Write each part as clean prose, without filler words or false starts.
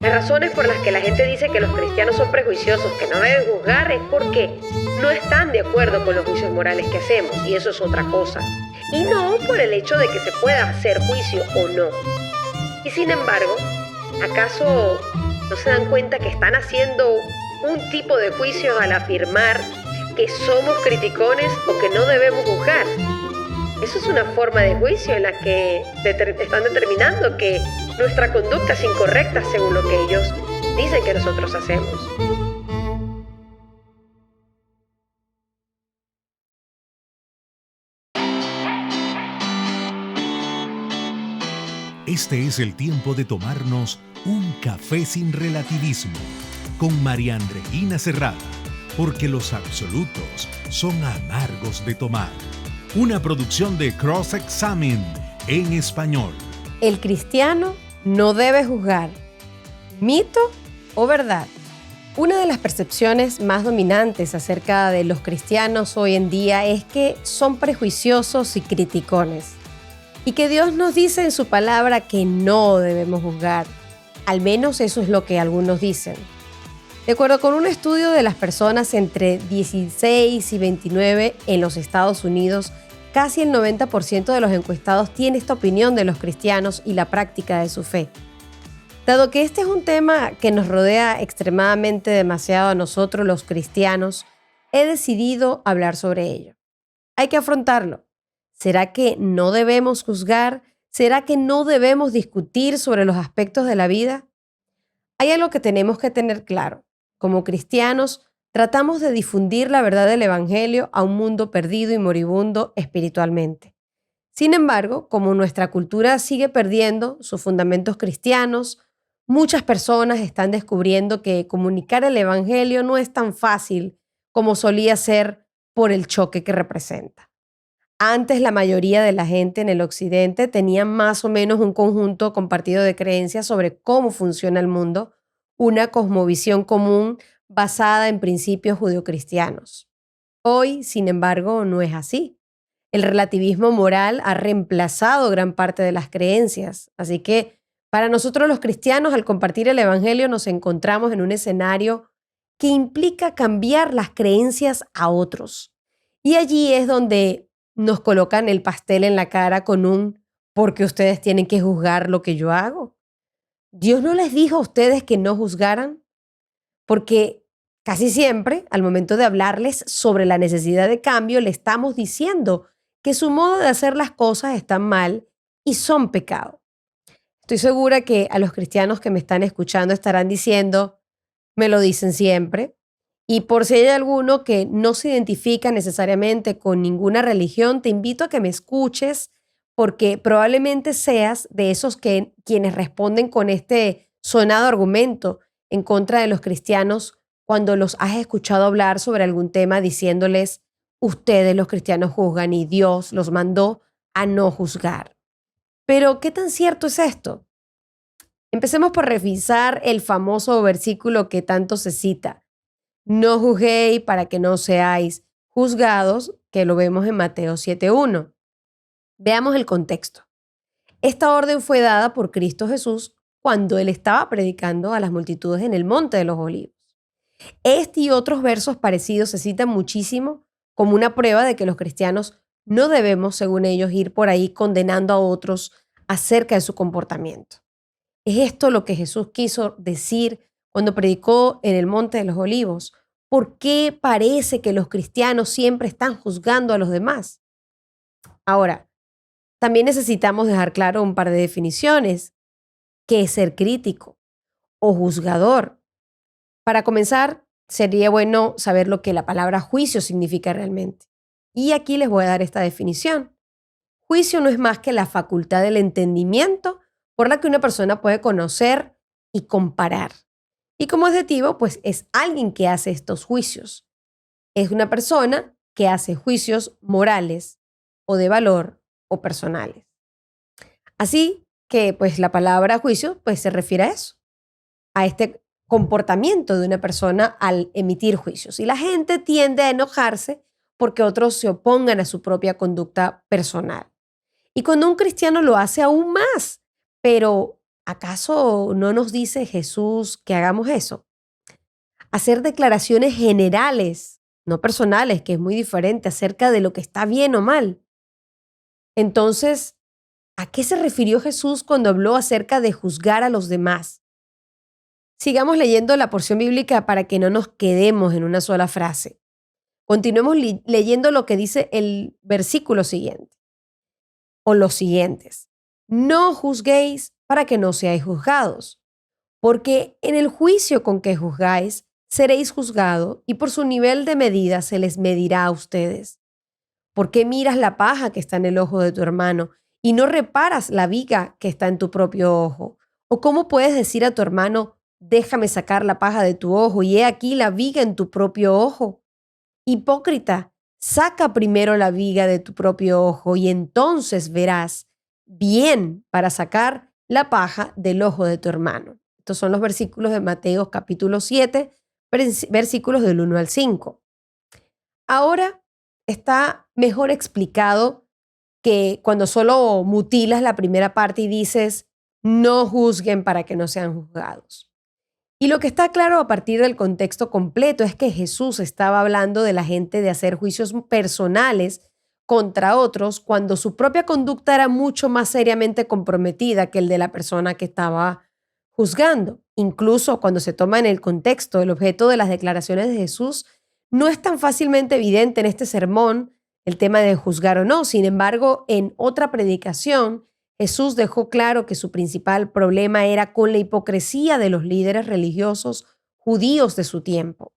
Las razones por las que la gente dice que los cristianos son prejuiciosos, que no deben juzgar, es porque no están de acuerdo con los juicios morales que hacemos, y eso es otra cosa. Y no por el hecho de que se pueda hacer juicio o no. Y sin embargo, ¿acaso no se dan cuenta que están haciendo un tipo de juicio al afirmar que somos criticones o que no debemos juzgar? Eso es una forma de juicio en la que están determinando que nuestra conducta es incorrecta según lo que ellos dicen que nosotros hacemos. Este es el tiempo de tomarnos un café sin relativismo con María Andreina Serrada, porque los absolutos son amargos de tomar. Una producción de Cross Examine en español. El cristiano no debe juzgar. ¿Mito o verdad? Una de las percepciones más dominantes acerca de los cristianos hoy en día es que son prejuiciosos y criticones. Y que Dios nos dice en su palabra que no debemos juzgar. Al menos eso es lo que algunos dicen. De acuerdo con un estudio de las personas entre 16 y 29 en los Estados Unidos, casi el 90% de los encuestados tiene esta opinión de los cristianos y la práctica de su fe. Dado que este es un tema que nos rodea extremadamente demasiado a nosotros los cristianos, he decidido hablar sobre ello. Hay que afrontarlo. ¿Será que no debemos juzgar? ¿Será que no debemos discutir sobre los aspectos de la vida? Hay algo que tenemos que tener claro. Como cristianos, tratamos de difundir la verdad del Evangelio a un mundo perdido y moribundo espiritualmente. Sin embargo, como nuestra cultura sigue perdiendo sus fundamentos cristianos, muchas personas están descubriendo que comunicar el Evangelio no es tan fácil como solía ser por el choque que representa. Antes, la mayoría de la gente en el occidente tenía más o menos un conjunto compartido de creencias sobre cómo funciona el mundo, una cosmovisión común basada en principios judeocristianos. Hoy, sin embargo, no es así. El relativismo moral ha reemplazado gran parte de las creencias, así que para nosotros los cristianos, al compartir el Evangelio, nos encontramos en un escenario que implica cambiar las creencias a otros. Y allí es donde nos colocan el pastel en la cara con un «porque ustedes tienen que juzgar lo que yo hago». ¿Dios no les dijo a ustedes que no juzgaran? Porque casi siempre, al momento de hablarles sobre la necesidad de cambio, le estamos diciendo que su modo de hacer las cosas están mal y son pecado. Estoy segura que a los cristianos que me están escuchando estarán diciendo, me lo dicen siempre. Y por si hay alguno que no se identifica necesariamente con ninguna religión, te invito a que me escuches porque probablemente seas de esos quienes responden con este sonado argumento en contra de los cristianos cuando los has escuchado hablar sobre algún tema diciéndoles, ustedes los cristianos juzgan y Dios los mandó a no juzgar. Pero, ¿qué tan cierto es esto? Empecemos por revisar el famoso versículo que tanto se cita. No juzguéis para que no seáis juzgados, que lo vemos en Mateo 7:1. Veamos el contexto. Esta orden fue dada por Cristo Jesús cuando él estaba predicando a las multitudes en el Monte de los Olivos. Este y otros versos parecidos se citan muchísimo como una prueba de que los cristianos no debemos, según ellos, ir por ahí condenando a otros acerca de su comportamiento. ¿Es esto lo que Jesús quiso decir cuando predicó en el Monte de los Olivos? ¿Por qué parece que los cristianos siempre están juzgando a los demás? Ahora, también necesitamos dejar claro un par de definiciones. ¿Qué es ser crítico o juzgador? Para comenzar, sería bueno saber lo que la palabra juicio significa realmente. Y aquí les voy a dar esta definición. Juicio no es más que la facultad del entendimiento por la que una persona puede conocer y comparar. Y como adjetivo, pues es alguien que hace estos juicios. Es una persona que hace juicios morales o de valor o personales. Así que pues la palabra juicio pues se refiere a eso, a este comportamiento de una persona al emitir juicios. Y la gente tiende a enojarse porque otros se opongan a su propia conducta personal. Y cuando un cristiano lo hace aún más, pero ¿Acaso no nos dice Jesús que hagamos eso? Hacer declaraciones generales, no personales, que es muy diferente, acerca de lo que está bien o mal. Entonces, ¿a qué se refirió Jesús cuando habló acerca de juzgar a los demás? Sigamos leyendo la porción bíblica para que no nos quedemos en una sola frase. Continuemos leyendo lo que dice el versículo siguiente o los siguientes. No juzguéis para que no seáis juzgados, porque en el juicio con que juzgáis seréis juzgados y por su nivel de medida se les medirá a ustedes. ¿Por qué miras la paja que está en el ojo de tu hermano y no reparas la viga que está en tu propio ojo? ¿O cómo puedes decir a tu hermano, déjame sacar la paja de tu ojo y he aquí la viga en tu propio ojo? Hipócrita, saca primero la viga de tu propio ojo y entonces verás bien para sacar la paja del ojo de tu hermano. Estos son los versículos de Mateo capítulo 7, versículos del 1 al 5. Ahora está mejor explicado que cuando solo mutilas la primera parte y dices, no juzguen para que no sean juzgados. Y lo que está claro a partir del contexto completo es que Jesús estaba hablando de la gente de hacer juicios personales contra otros cuando su propia conducta era mucho más seriamente comprometida que el de la persona que estaba juzgando. Incluso cuando se toma en el contexto el objeto de las declaraciones de Jesús, no es tan fácilmente evidente en este sermón el tema de juzgar o no. Sin embargo, en otra predicación, Jesús dejó claro que su principal problema era con la hipocresía de los líderes religiosos judíos de su tiempo.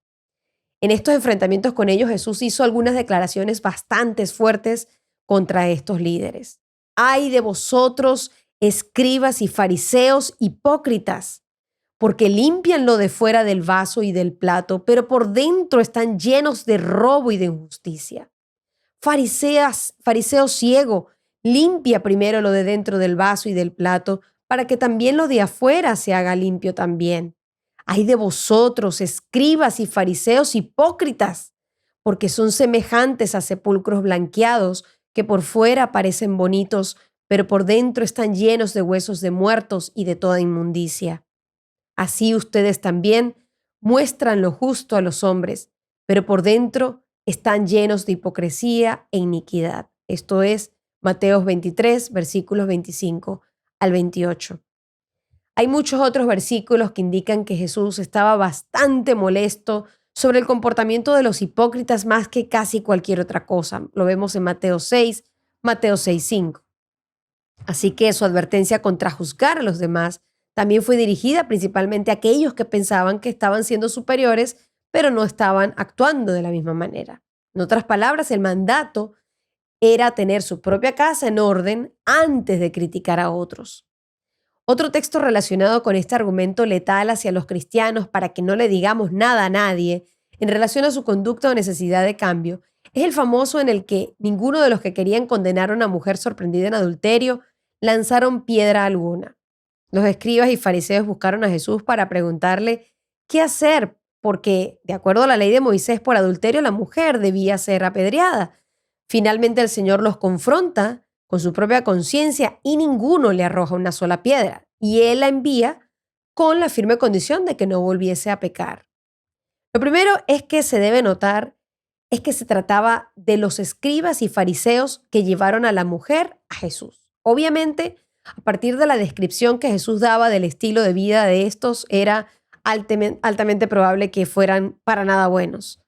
En estos enfrentamientos con ellos, Jesús hizo algunas declaraciones bastante fuertes contra estos líderes. ¡Ay de vosotros, escribas y fariseos hipócritas! Porque limpian lo de fuera del vaso y del plato, pero por dentro están llenos de robo y de injusticia. Fariseo ciego, limpia primero lo de dentro del vaso y del plato, para que también lo de afuera se haga limpio también. Ay de vosotros, escribas y fariseos hipócritas, porque son semejantes a sepulcros blanqueados, que por fuera parecen bonitos, pero por dentro están llenos de huesos de muertos y de toda inmundicia. Así ustedes también muestran lo justo a los hombres, pero por dentro están llenos de hipocresía e iniquidad. Esto es Mateo 23, versículos 25 al 28. Hay muchos otros versículos que indican que Jesús estaba bastante molesto sobre el comportamiento de los hipócritas más que casi cualquier otra cosa. Lo vemos en Mateo 6, Mateo 6, 5. Así que su advertencia contra juzgar a los demás también fue dirigida principalmente a aquellos que pensaban que estaban siendo superiores, pero no estaban actuando de la misma manera. En otras palabras, el mandato era tener su propia casa en orden antes de criticar a otros. Otro texto relacionado con este argumento letal hacia los cristianos para que no le digamos nada a nadie en relación a su conducta o necesidad de cambio es el famoso en el que ninguno de los que querían condenar a una mujer sorprendida en adulterio lanzaron piedra alguna. Los escribas y fariseos buscaron a Jesús para preguntarle qué hacer, porque de acuerdo a la ley de Moisés por adulterio la mujer debía ser apedreada. Finalmente el Señor los confronta con su propia conciencia y ninguno le arroja una sola piedra, y Él la envía con la firme condición de que no volviese a pecar. Lo primero es que se debe notar es que se trataba de los escribas y fariseos que llevaron a la mujer a Jesús. Obviamente, a partir de la descripción que Jesús daba del estilo de vida de estos, era altamente probable que fueran para nada buenos.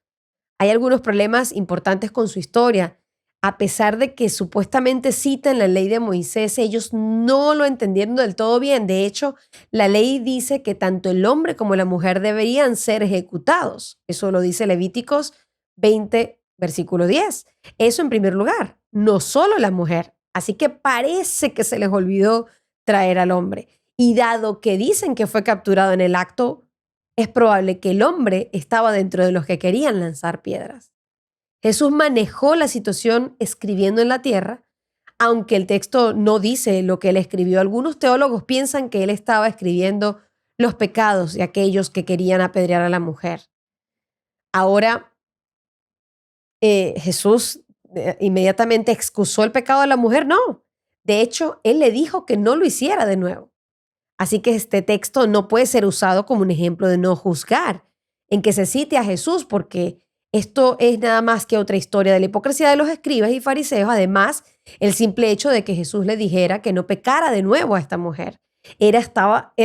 Hay algunos problemas importantes con su historia. A pesar de que supuestamente citan la ley de Moisés, ellos no lo entendieron del todo bien. De hecho, la ley dice que tanto el hombre como la mujer deberían ser ejecutados. Eso lo dice Levíticos 20, versículo 10. Eso en primer lugar, no solo la mujer. Así que parece que se les olvidó traer al hombre. Y dado que dicen que fue capturado en el acto, es probable que el hombre estaba dentro de los que querían lanzar piedras. Jesús manejó la situación escribiendo en la tierra, aunque el texto no dice lo que él escribió. Algunos teólogos piensan que él estaba escribiendo los pecados de aquellos que querían apedrear a la mujer. Ahora, Jesús inmediatamente excusó el pecado de la mujer. No, de hecho, él le dijo que no lo hiciera de nuevo. Así que este texto no puede ser usado como un ejemplo de no juzgar, en que se cite a Jesús, porque esto es nada más que otra historia de la hipocresía de los escribas y fariseos. Además, el simple hecho de que Jesús le dijera que no pecara de nuevo a esta mujer era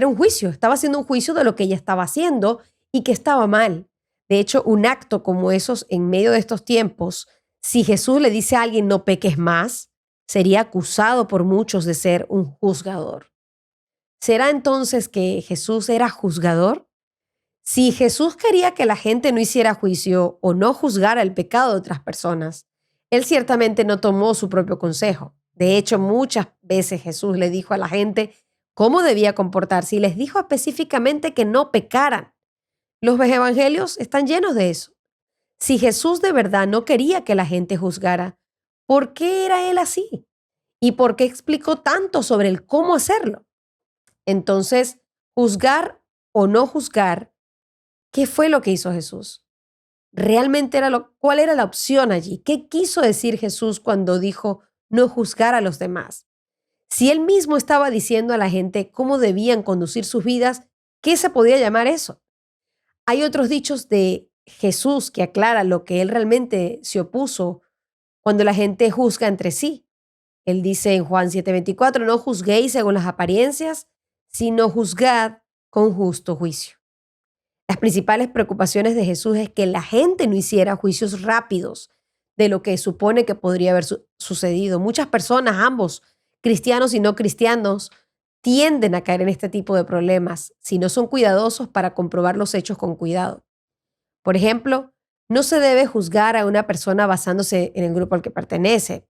un juicio, estaba haciendo un juicio de lo que ella estaba haciendo y que estaba mal. De hecho, un acto como esos en medio de estos tiempos, si Jesús le dice a alguien no peques más, sería acusado por muchos de ser un juzgador. ¿Será entonces que Jesús era juzgador? Si Jesús quería que la gente no hiciera juicio o no juzgara el pecado de otras personas, él ciertamente no tomó su propio consejo. De hecho, muchas veces Jesús le dijo a la gente cómo debía comportarse y les dijo específicamente que no pecaran. Los evangelios están llenos de eso. Si Jesús de verdad no quería que la gente juzgara, ¿por qué era él así? ¿Y por qué explicó tanto sobre el cómo hacerlo? Entonces, juzgar o no juzgar, ¿qué fue lo que hizo Jesús? ¿Realmente cuál era la opción allí? ¿Qué quiso decir Jesús cuando dijo no juzgar a los demás? Si él mismo estaba diciendo a la gente cómo debían conducir sus vidas, ¿qué se podía llamar eso? Hay otros dichos de Jesús que aclara lo que él realmente se opuso cuando la gente juzga entre sí. Él dice en Juan 7:24, no juzguéis según las apariencias, sino juzgad con justo juicio. Las principales preocupaciones de Jesús es que la gente no hiciera juicios rápidos de lo que supone que podría haber sucedido. Muchas personas, ambos, cristianos y no cristianos, tienden a caer en este tipo de problemas si no son cuidadosos para comprobar los hechos con cuidado. Por ejemplo, no se debe juzgar a una persona basándose en el grupo al que pertenece.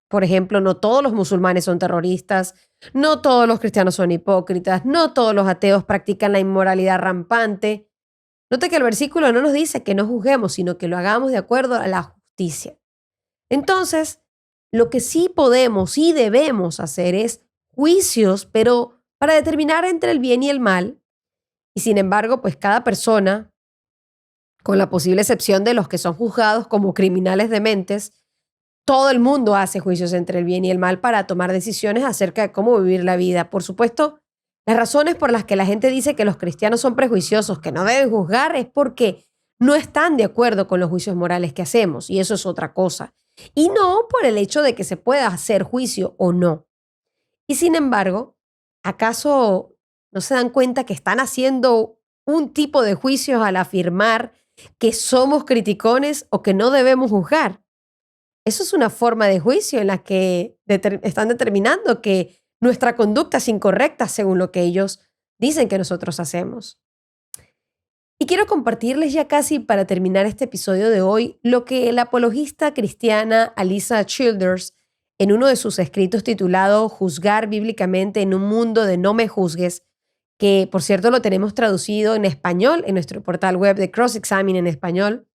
Por ejemplo, no todos los musulmanes son terroristas, no todos los cristianos son hipócritas, no todos los ateos practican la inmoralidad rampante. Note que el versículo no nos dice que no juzguemos, sino que lo hagamos de acuerdo a la justicia. Entonces, lo que sí podemos y debemos hacer es juicios, pero para determinar entre el bien y el mal. Y sin embargo, pues cada persona, con la posible excepción de los que son juzgados como criminales dementes, todo el mundo hace juicios entre el bien y el mal para tomar decisiones acerca de cómo vivir la vida. Por supuesto, las razones por las que la gente dice que los cristianos son prejuiciosos, que no deben juzgar, es porque no están de acuerdo con los juicios morales que hacemos, y eso es otra cosa. Y no por el hecho de que se pueda hacer juicio o no. Y sin embargo, ¿acaso no se dan cuenta que están haciendo un tipo de juicios al afirmar que somos criticones o que no debemos juzgar? Eso es una forma de juicio en la que están determinando que nuestra conducta es incorrecta según lo que ellos dicen que nosotros hacemos. Y quiero compartirles ya casi para terminar este episodio de hoy lo que la apologista cristiana Alisa Childers, en uno de sus escritos titulado Juzgar bíblicamente en un mundo de no me juzgues, que por cierto lo tenemos traducido en español en nuestro portal web de Cross Examine en español,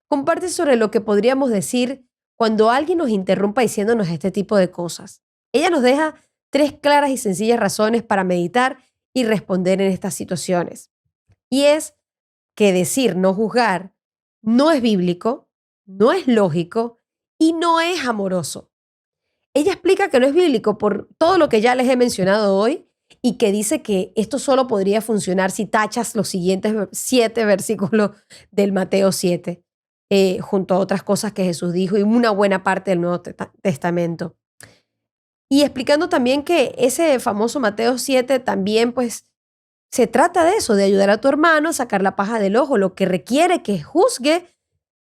comparte sobre lo que podríamos decir cuando alguien nos interrumpa diciéndonos este tipo de cosas. Ella nos deja 3 claras y sencillas razones para meditar y responder en estas situaciones. Y es que decir no juzgar no es bíblico, no es lógico y no es amoroso. Ella explica que no es bíblico por todo lo que ya les he mencionado hoy y que dice que esto solo podría funcionar si tachas los siguientes 7 versículos del Mateo 7. Junto a otras cosas que Jesús dijo y una buena parte del Nuevo Testamento. Y explicando también que ese famoso Mateo 7 también pues se trata de eso, de ayudar a tu hermano a sacar la paja del ojo, lo que requiere que juzgue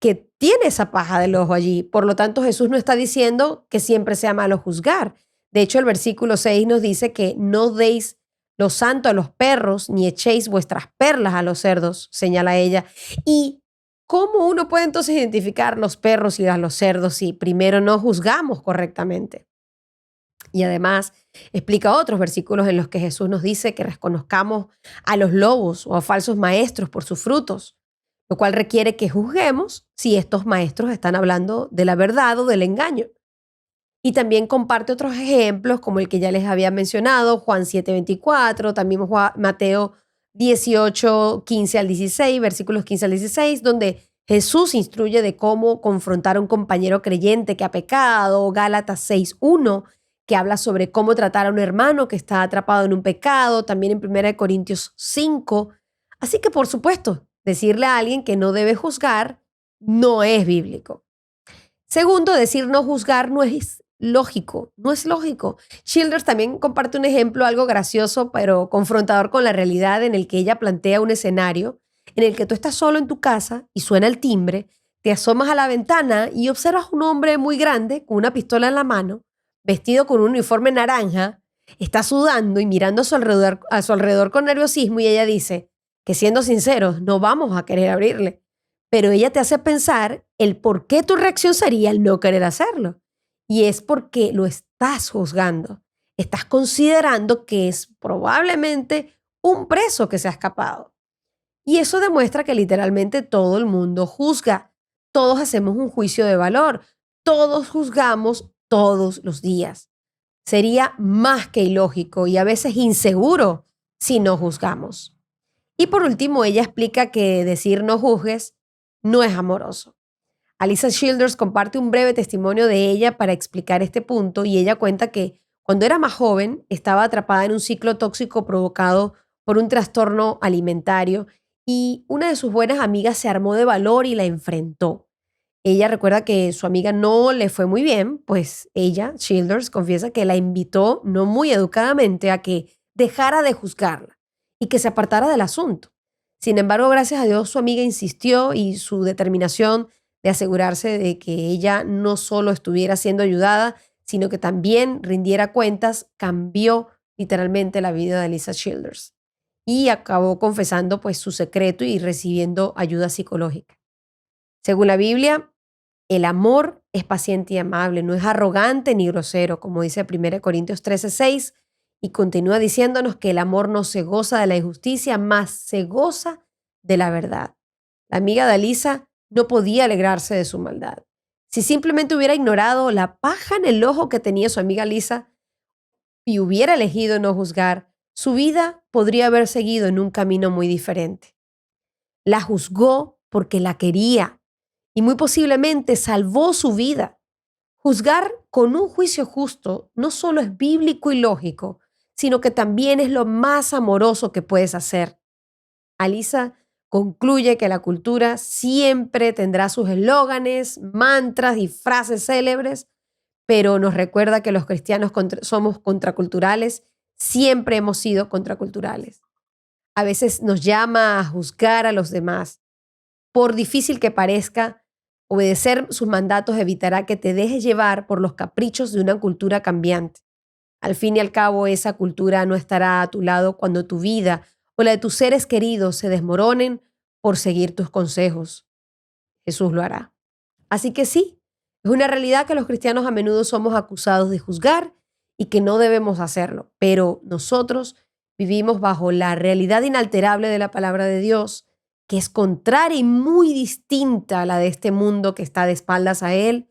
que tiene esa paja del ojo allí. Por lo tanto, Jesús no está diciendo que siempre sea malo juzgar. De hecho, el versículo 6 nos dice que no deis lo santo a los perros ni echéis vuestras perlas a los cerdos, señala ella. Y ¿cómo uno puede entonces identificar los perros y a los cerdos si primero no juzgamos correctamente? Y además explica otros versículos en los que Jesús nos dice que reconozcamos a los lobos o a falsos maestros por sus frutos, lo cual requiere que juzguemos si estos maestros están hablando de la verdad o del engaño. Y también comparte otros ejemplos como el que ya les había mencionado, Juan 7:24, también Mateo 18, 15 al 16, versículos 15 al 16, donde Jesús instruye de cómo confrontar a un compañero creyente que ha pecado, Gálatas 6:1, que habla sobre cómo tratar a un hermano que está atrapado en un pecado, también en 1 Corintios 5. Así que, por supuesto, decirle a alguien que no debe juzgar no es bíblico. Segundo, decir no juzgar no es lógico, no es lógico. Childers también comparte un ejemplo algo gracioso, pero confrontador con la realidad, en el que ella plantea un escenario en el que tú estás solo en tu casa y suena el timbre, te asomas a la ventana y observas un hombre muy grande con una pistola en la mano, vestido con un uniforme naranja, está sudando y mirando a su alrededor con nerviosismo, y ella dice que, siendo sinceros, no vamos a querer abrirle. Pero ella te hace pensar el por qué tu reacción sería el no querer hacerlo. Y es porque lo estás juzgando. Estás considerando que es probablemente un preso que se ha escapado. Y eso demuestra que literalmente todo el mundo juzga. Todos hacemos un juicio de valor. Todos juzgamos todos los días. Sería más que ilógico y a veces inseguro si no juzgamos. Y por último, ella explica que decir no juzgues no es amoroso. Alisa Childers comparte un breve testimonio de ella para explicar este punto, y ella cuenta que cuando era más joven estaba atrapada en un ciclo tóxico provocado por un trastorno alimentario, y una de sus buenas amigas se armó de valor y la enfrentó. Ella recuerda que su amiga no le fue muy bien, pues ella, Childers, confiesa que la invitó, no muy educadamente, a que dejara de juzgarla y que se apartara del asunto. Sin embargo, gracias a Dios, su amiga insistió, y su determinación de asegurarse de que ella no solo estuviera siendo ayudada, sino que también rindiera cuentas, cambió literalmente la vida de Alisa Childers. Y acabó confesando pues su secreto y recibiendo ayuda psicológica. Según la Biblia, el amor es paciente y amable, no es arrogante ni grosero, como dice 1 Corintios 13:6, y continúa diciéndonos que el amor no se goza de la injusticia, más se goza de la verdad. La amiga de Alisa no podía alegrarse de su maldad. Si simplemente hubiera ignorado la paja en el ojo que tenía su amiga Alisa y hubiera elegido no juzgar, su vida podría haber seguido en un camino muy diferente. La juzgó porque la quería y muy posiblemente salvó su vida. Juzgar con un juicio justo no solo es bíblico y lógico, sino que también es lo más amoroso que puedes hacer. Alisa concluye que la cultura siempre tendrá sus eslóganes, mantras y frases célebres, pero nos recuerda que los cristianos somos contraculturales, siempre hemos sido contraculturales. A veces nos llama a juzgar a los demás. Por difícil que parezca, obedecer sus mandatos evitará que te dejes llevar por los caprichos de una cultura cambiante. Al fin y al cabo, esa cultura no estará a tu lado cuando tu vida o la de tus seres queridos se desmoronen por seguir tus consejos. Jesús lo hará. Así que sí, es una realidad que los cristianos a menudo somos acusados de juzgar y que no debemos hacerlo, pero nosotros vivimos bajo la realidad inalterable de la palabra de Dios, que es contraria y muy distinta a la de este mundo que está de espaldas a Él,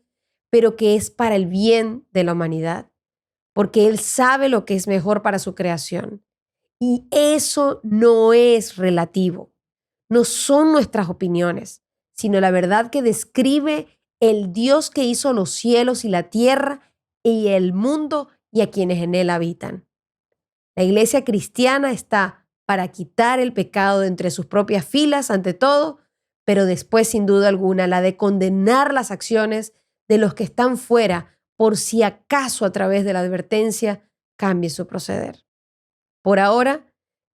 pero que es para el bien de la humanidad, porque Él sabe lo que es mejor para su creación. Y eso no es relativo, no son nuestras opiniones, sino la verdad que describe el Dios que hizo los cielos y la tierra y el mundo y a quienes en él habitan. La iglesia cristiana está para quitar el pecado de entre sus propias filas ante todo, pero después, sin duda alguna, la de condenar las acciones de los que están fuera, por si acaso a través de la advertencia cambie su proceder. Por ahora,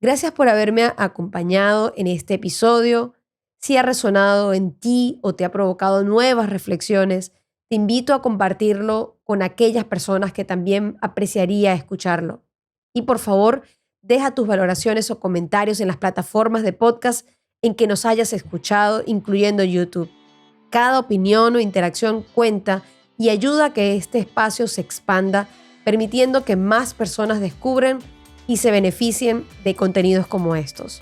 gracias por haberme acompañado en este episodio. Si ha resonado en ti o te ha provocado nuevas reflexiones, te invito a compartirlo con aquellas personas que también apreciaría escucharlo. Y por favor, deja tus valoraciones o comentarios en las plataformas de podcast en que nos hayas escuchado, incluyendo YouTube. Cada opinión o interacción cuenta y ayuda a que este espacio se expanda, permitiendo que más personas descubran y se beneficien de contenidos como estos.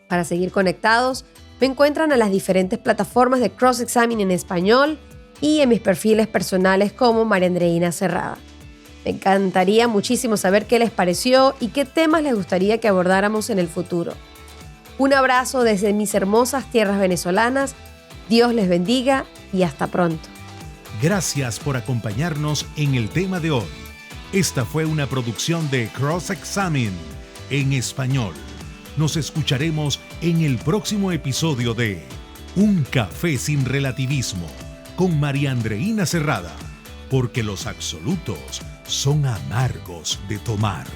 Para seguir conectados, me encuentran en las diferentes plataformas de Cross Examine en español y en mis perfiles personales como María Andreina Cerrada. Me encantaría muchísimo saber qué les pareció y qué temas les gustaría que abordáramos en el futuro. Un abrazo desde mis hermosas tierras venezolanas. Dios les bendiga y hasta pronto. Gracias por acompañarnos en el tema de hoy. Esta fue una producción de Cross Examine en español. Nos escucharemos en el próximo episodio de Un Café sin Relativismo con María Andreina Cerrada, porque los absolutos son amargos de tomar.